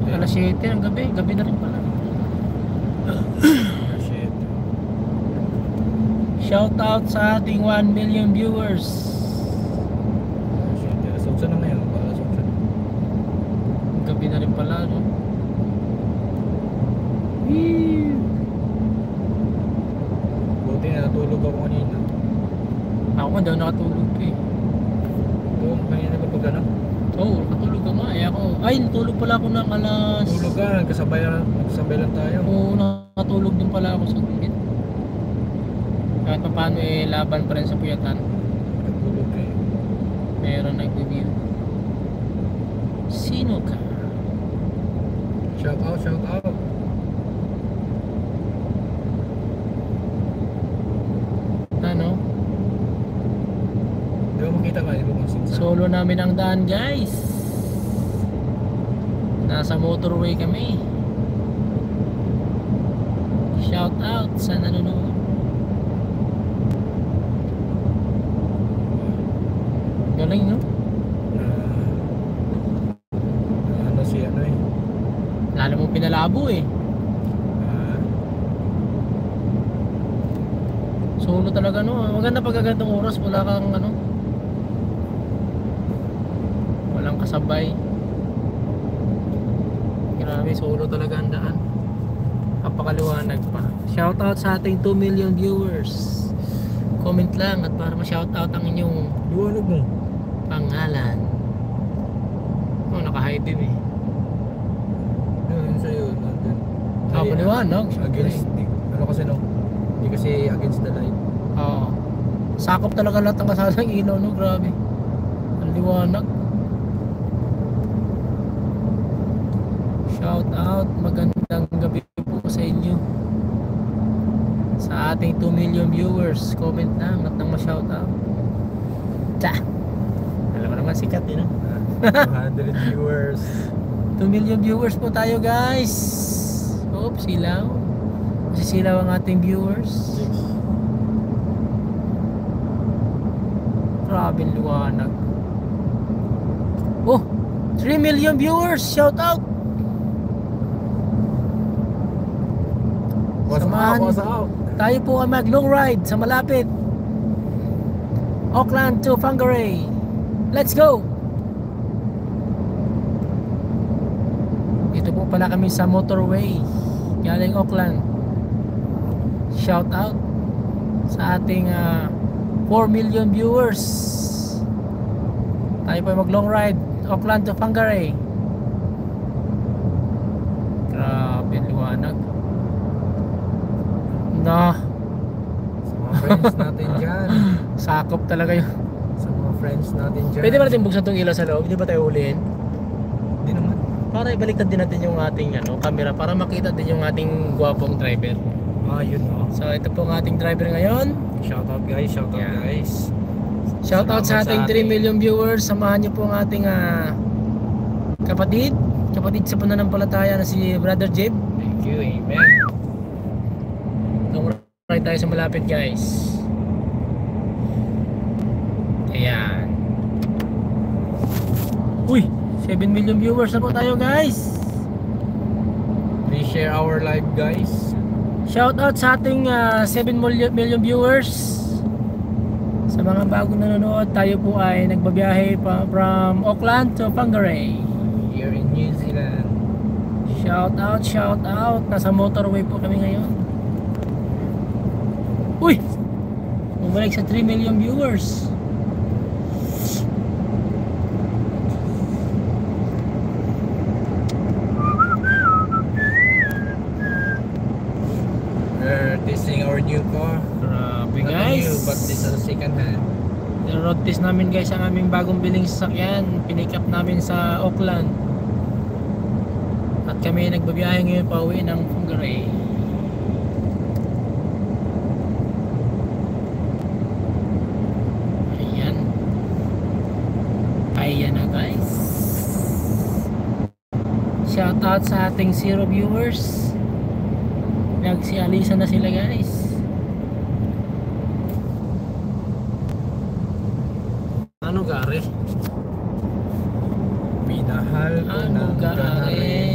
Alas 7 ng gabi. Gabi na rin pala. Alas 7. Shout out sa ating 1 million viewers. Alas 7. Alas 8 na ngayon. Alas 8 na. Gabi na rin pala, no? Wee! Buti na natulog ako kanina. Ako nga daw nakatulog pa eh. Doon kanina kapag ano? Oo, nakatulog ka nga eh. Ay, natulog pala ako ng alas... Tulog ka, nagkasabay lang tayo. Oo, nakatulog din pala ako sa gilid. Kahit pa paano eh, laban pa rin sa puyatan. Nagtulog kayo. Meron nag-review. Sino ka? Shout out, shout out. Ano? Di ba makita ka? Di ba kung sinsa? Solo namin ang daan, guys. Nasa motorway kami. Shout out sa nanonood. Galing, no? Ano si ano eh? Lalo mo pinalabo eh. Solo talaga, no? Maganda pag gantong oras, wala kang ano, walang kasabay. Grabe, solo talaga ang daan. Kapakaliwanag pa. Shoutout sa ating 2 million viewers. Comment lang at para ma-shoutout ang inyong Liwanag mo. pangalan. Oh, naka-hide din eh. Yun sa'yo. Kapaliwanag. Against, ano kasi no? Hindi kasi against the light. Oo. Sakop talaga lahat ng kasalang ilaw, no? Grabe. Ang liwanag. Shout out. Magandang gabi po sa inyo. Sa ating 2 million viewers. Comment lang at nang ma-shout out. Tsa! Alam mo naman sikat eh, no? 200 viewers. 2 million viewers po tayo, guys. Oops, silaw. Masisilaw ang ating viewers. Grabe ang liwanag. Oh, 3 million viewers. Shout out. Samahan. What's up? Tayo po ay mag long ride sa malapit Auckland to Whangarei. Let's go. Dito po pala kami sa motorway galing Auckland. Shout out sa ating 4 million viewers. Tayo po ay mag long ride Auckland to Whangarei. Grabe liwanag. No, Sa mga friends natin dyan. sakop talaga yun. Sa mga friends natin dyan. Pwede ba natin buksan tong ilaw sa loob? Hindi ba tayo ulihin? Hindi naman. Para ibaliktad din natin yung ating camera para makita din yung ating gwapong driver. Yun o. So ito po ang ating driver ngayon. Shout out guys, shout out Yeah. guys. Shout out sa Salamat ating 3 million viewers. Samahan niyo po ang ating kapatid sa pananampalataya na si Brother Jeb. Thank you, amen. Long ride tayo sa malapit, guys. Ayan. Uy, 7 million viewers na po tayo, guys. Please share our live guys. Shout out sa ating 7 million viewers. Sa mga bagong nanonood, tayo po ay nagbabiyahe from Auckland to Whangarei. Here in New Zealand. Shout out. Nasa motorway po kami ngayon. Uy! Bumalik sa 3 million viewers. We're testing our new car. Grabe, Not guys. new, but this is a second hand. Road test namin, guys, ang aming bagong biling sasakyan. Pinick up namin sa Auckland. At kami nagbabiyahe ngayon pa uwi ng Whangarei. Ayan na, guys. Shout out sa ating 0 viewers. Nagsialisa na sila, guys. Ano gari? Minahal ko Ano ng gari? gari.